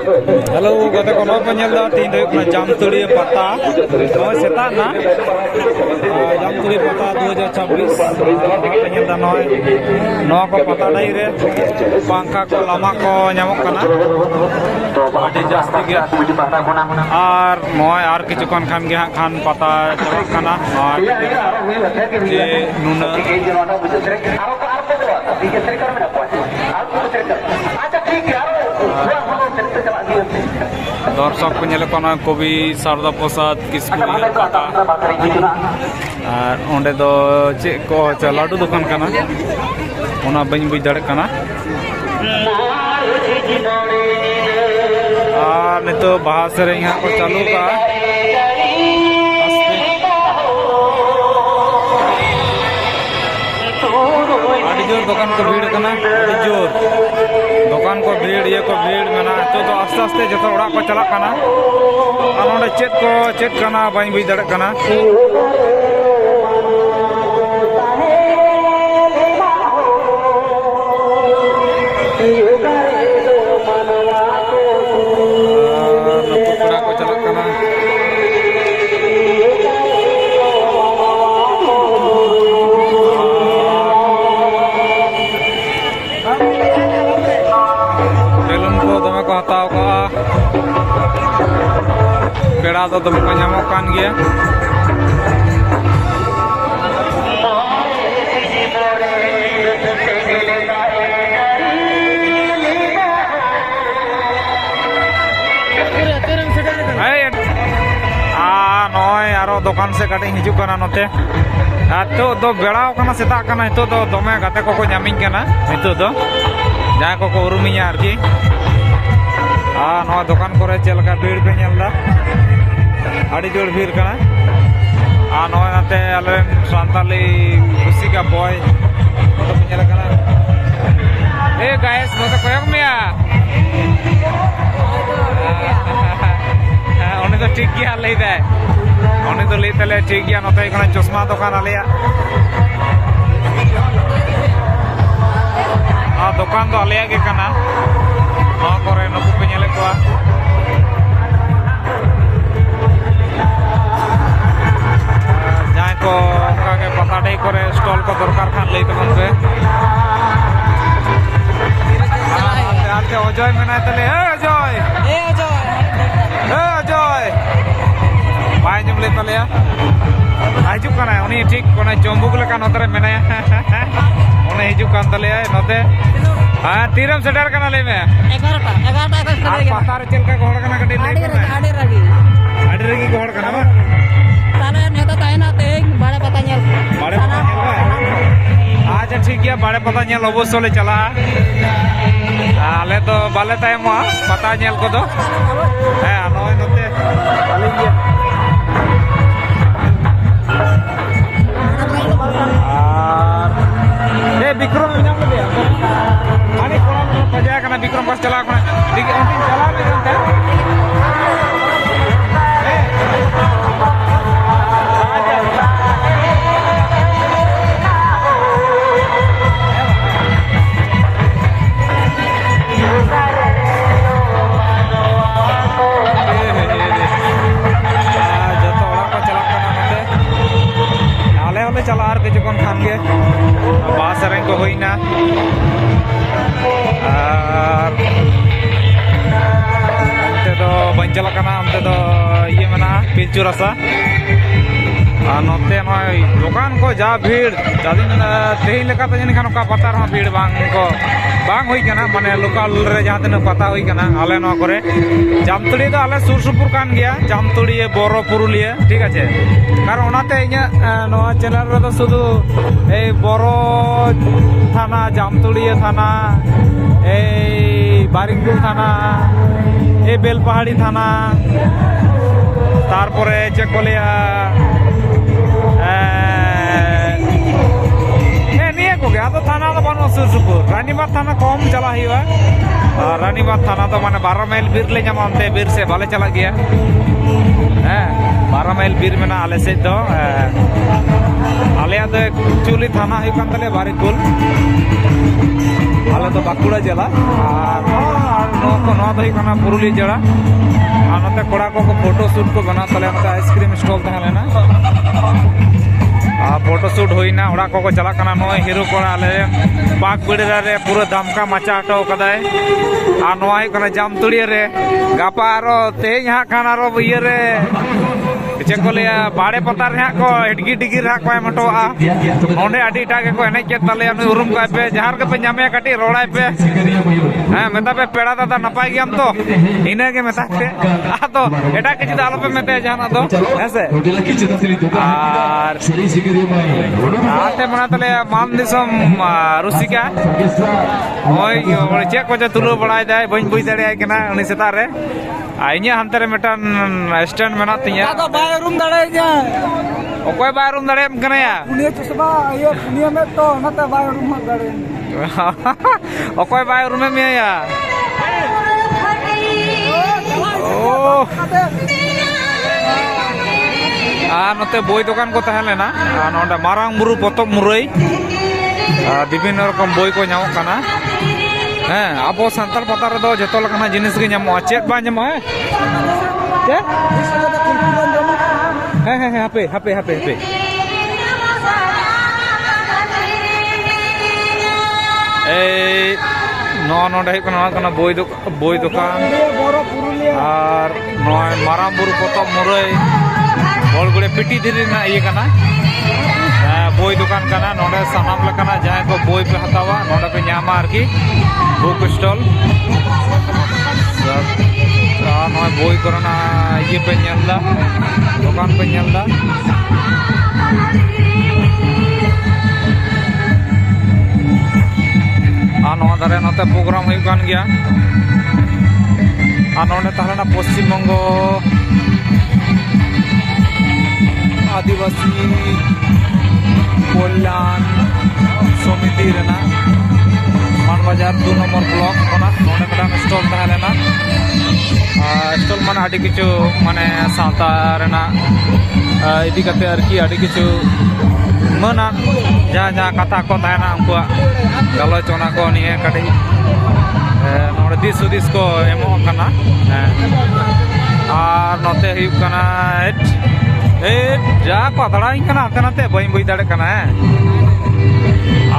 hello गते को no panel दा तीन रे अपना जामतुड़ी पता नो सेता ना जामतुड़ी पता 2026 पनेल दा नो को पता डाई रे पंखा को लमा को ᱧᱟᱢᱚᱜ ᱠᱟᱱᱟ ᱟᱹᱰᱤ ᱡᱟᱹᱥᱛᱤ ᱜᱮ ᱟᱨ ᱱᱚᱭ ᱟᱨ ᱠᱤᱪᱷᱩ ᱠᱷᱟᱱ ᱜᱮ ᱦᱟᱸᱜ ᱠᱷᱟᱱ ᱯᱟᱛᱟ ᱪᱟᱞᱟᱜ ᱠᱟᱱᱟ ᱡᱮ ᱱᱩᱱᱟᱹᱜ दर्शक को नेले कोना कवि शारदा प्रसाद किस्कू पता और ओंडे दो चे को लाडू दुकान काना ओना बኝ बुझ दाड़े काना और नितो बाहा सेरें यहाँ को चालू का आदि जोर दुकान को भीड़ करना आदि जोर दुकान को भीड़ ये को भीड़ मेना तो आस्ते आस्ते जो ओड़ा को चला करना और ओंडे चेक करना बኝ बुझ दाड़े करना पेड़ा तो तुमको ᱧᱟᱢᱚᱜ ᱠᱟᱱ ᱜᱮᱭᱟ नॉय आरो दुकान से कटे हिजू करना नोते तो दो बेड़ाव कना सेता कना तो दमे गाते को ᱧᱟᱢᱤᱧ ᱠᱟᱱᱟ नितो दो जहाँ को उरुमिया आरकी नॉय दुकान करे चलका भीड़ पे नेलदा आड़ी जोड़ भीड़ कना नॉय नाते आले सांताली खुशी का बॉय तो पे नेल कना ए गाइस नोते कोयक मिया ओने तो ठीक गया लई दे ओने तो लई तले ठीक गया नोते कना चश्मा दुकान आलेया दुकान तो आलेया के कना नो करे नको पे नेले को जाय को का के पता डे करे स्टॉल को दरकार खान लई तमन पे आते अजय मेना तले ए अजय बाय जम ले तले आजू कना उनी ठीक कोना चंबुक लेका नतरे मेना उनी हिजू कान तले नते हां तीरम सेटर कना ले में 11टा पता रे चलका गोड़ कना कटी ले आडी रगी गोड़ कना बा ताने नेता तायना ते बड़े पता नेल अच्छा ठीक है बड़े पता नेल अवश्य ले चला आले तो बाले तायम पता नेल को दो हां नय नते बाली गया ए विक्रम नाम ले माने कोन बजा कना विक्रम बस चला कना देखि अंतिम चला ले जानते चला आर किछु कोन खान के बास रंग को होइना अंते तो बंचल कना अंते तो ये मना पिंचू रसा नोते नय दुकान को जा भीड़ जादिन तेही लेका तो जनी खान का पता रहा भीड़ बांग को बांग होई कना माने लोकल रे जहां तने पता होई कना आले न करे जामतुड़ी तो आले सुर सुपुर कान गया जामतुड़ी बोरो पुरुलिया ठीक আছে कारण ओनाते इኛ नोआ चैनल रे तो शुधु ए बोरो थाना जामतुड़ी थाना ए बारिकपुर थाना ए बेलपहाड़ी थाना तारपरे चेकोलिया तो थाना तो बनो सुर सुपुर रानीबाद थाना कम चला हुआ रानीबाद थाना तो माने 12 माइल बीर ले जामा अंते बीर से बाले चला गया 12 माइल बीर में ना आले से तो आले तो एक्चुअली थाना हुई कान तले बारिकुल आले तो बाकुड़ा जिला पुरुली जड़ा और नोते कोड़ा को फोटो शूट को बना तले आइसक्रीम स्टॉल तहन लेना फोटो शूट होना ओड़ा को चला नॉय हिरो कोड़ा आले बाग बिड़ा रे पूरा दमका मचा हटो कदाय और नॉय जामतुड़िया रे गापा आरो तेज हाँ खान आरो इये रे चे को लिया बाड़े पतार हाँ को हिटगी डिगिर हाँ को मटोआ ओंडे आडी टागे को एने के तले अनु उरुम का पे जहार के पे जामे काटी रोड़ाय पे हां मेता पे पेड़ा दादा नपाय गयाम तो इने के मेता पे आ तो एटा के जिदा आलो पे मेते जाना दो ऐसे आर आते मना तले मान दिसम रुसिका ओय चे को जे तुलो बड़ाय दाय बइन बुई दड़े आय केना उनी सेता रे आइने हंते रे मेटन स्टैंड मेना तिया तो बाय रूम दड़े जा ओकोय बाय रूम दड़े एम कने या पुनिया चसबा ये पुनिया में तो नते बाय रूम दड़े ओकोय बाय रूम में या ओ नते बोई दुकान को तहन लेना नोंडे मारांग बुरु पतब मुरई विभिन्न रकम बोई को ᱧᱟᱢᱚᱜ ᱠᱟᱱᱟ ᱦᱮᱸ ᱟᱵᱚ ᱥᱟᱱᱛᱟᱲ ᱯᱟᱛᱟ ᱨᱮᱫᱚ ᱡᱚᱛᱚ ᱞᱮᱠᱟᱱᱟᱜ ᱡᱤᱱᱤᱥ ᱜᱮ ᱧᱟᱢᱚᱜᱼᱟ ᱪᱮᱫ ᱵᱟᱝ ᱧᱟᱢᱚᱜᱼᱟ ᱪᱮᱫ ᱦᱮᱸ ᱦᱮᱸ ᱦᱟᱯᱮ ᱦᱟᱯᱮ ᱦᱟᱯᱮ ᱦᱟᱯᱮ এই নটা ᱦᱩᱭᱩᱜ ᱠᱟᱱᱟ বই দোকান আর নয় মারাম বুরু পতব মুরই বড়গুড়ে পিটি ᱫᱷᱤᱨᱤ ᱨᱮᱱᱟᱜ ᱤᱭᱟᱹ ᱠᱟᱱᱟ बोई दुकान करना नोडे सामान लकना जहाँ को बोई पे हतावा नोडे पे ᱧᱟᱢᱟ आरकी बुक स्टॉल नॉय बोई करना ये पे ñelदा दुकान पे ñelदा नोडे दारे नोते प्रोग्राम हुई कान गया नोडे ताहलेना पश्चिम बंगो आदिवासी कल्याण समिति रेना मान बाजार 2 नंबर ब्लॉक होना नोडे मेटा स्टॉल तहलेना स्टॉल माने आडी किछु माने सावता रेना इदी कते आरकी आडी किछु मना जहाँ जहाँ कथा को तहना उनको गलोचना को निये कडी नोडे दिस हुदिस को एमो कना और नोते हुयुग कना जा को दड़ाई हाते नाते बई बुई दाड़े कना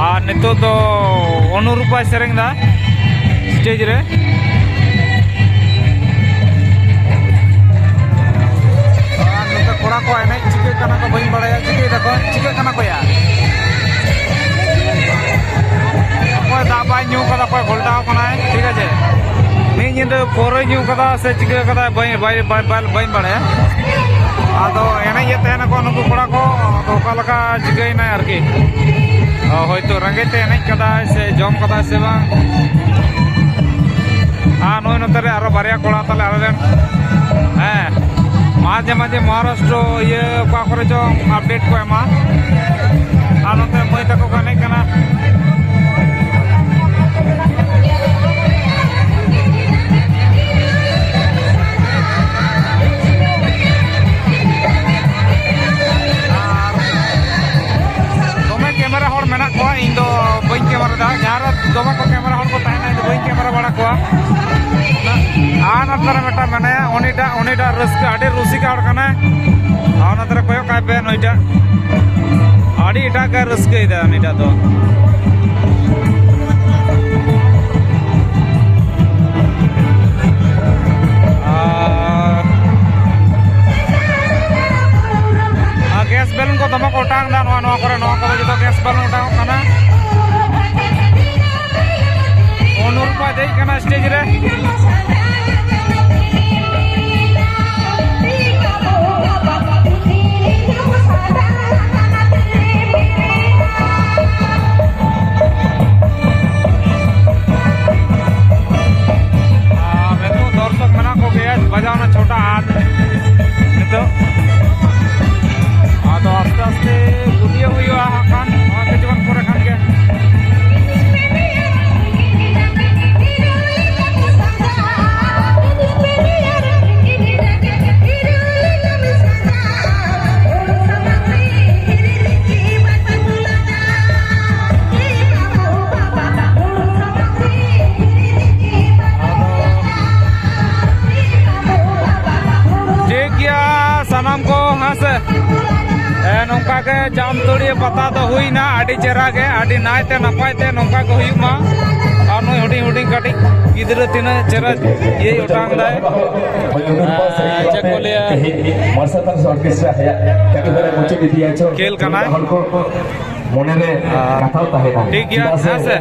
और नितो तो अनुरूपा सेरेंग दा स्टेज रे नोते कोड़ा को एने चिके कना को बई बड़ाया चिके दको चिके कना को या कोई दाबा न्यू कदा कोई घोलटा कना ठीक है मी निंदे पोरे न्यू कदा से चिके कदा बई बई बड़ाया आदो एने ये तेना को नुकु कोड़ा को तो कालका चिगैना आरकी होयतो रंगेते एने कदा से जम कदा से बांग नोय नतरे आरो बारिया कोड़ा तले आलेन माझे माझे महाराष्ट्र ये का करे जो अपडेट को एमा नते मई तको कने कना कैमरा दमा को कैमरा हर को तहना बई कैमरा बड़ा को नतरे मेटा माने उनीटा रस्का आडे रुसिका हर कना नतरे कोयो काय पे नोइटा आडी इटा का रस्का इदा उनीटा तो गैस बैलून को दमा को उठांग दा नवा करे नवा को जो गैस बैलून उठांग कना अनुरूपा दे कना स्टेज रे ᱦᱮᱸᱥᱮ ᱱᱚᱝᱠᱟ ᱜᱮ ᱡᱟᱢᱛᱚᱲᱤᱭᱟᱹ ᱯᱟᱛᱟ ᱫᱚ ᱦᱩᱭᱱᱟ ᱟᱹᱰᱤ ᱪᱮᱦᱨᱟ ᱜᱮ ᱟᱹᱰि ᱱᱟᱭᱛᱮ ᱱᱟᱯᱟᱭᱛᱮ ᱱᱚᱝᱠᱟ ᱜᱮ ᱦᱩᱭᱩᱜ ᱢᱟ ᱟᱨ ᱱᱩᱭ ᱦᱩᱰᱤᱧ ᱦᱩᱰᱤᱧ ᱠᱟᱹᱴᱤᱡ ᱜᱤᱫᱽᱨᱟᱹ ᱛᱤᱱᱟᱹᱜ ᱪᱮᱦᱨᱟ ᱤᱭᱟᱹᱭ ᱚᱴᱟᱝ ᱫᱟᱭ ᱪᱮᱫ ᱠᱚ ᱞᱟᱹᱭᱟ ᱠᱷᱮᱞ ᱠᱟᱱᱟᱭ ᱢᱚᱱᱮᱨᱮ ᱠᱟᱛᱷᱟ ᱛᱟᱦᱮᱱᱟ ᱴᱷᱤक ᱜᱮᱭᱟ ᱦᱮᱸᱥᱮ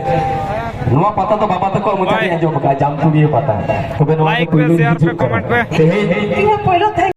ᱱᱚᱣᱟ ᱯᱟতা ᱫᱚ ᱵᱟᱵᱟ ᱛᱟᱠᱚ ᱢᱚᱪᱟ ᱨᱮ ᱟᱸᱡᱚᱢ ᱟᱠᱟᱫᱟ ᱡᱟᱢᱛᱩᱲᱤᱭᱟᱹ ᱯᱟতা ᱛᱚᱵᱮ ᱱᱚᱣᱟ लाइक पे शेयर पे कमेंट पे ᱛᱮᱦᱮᱧ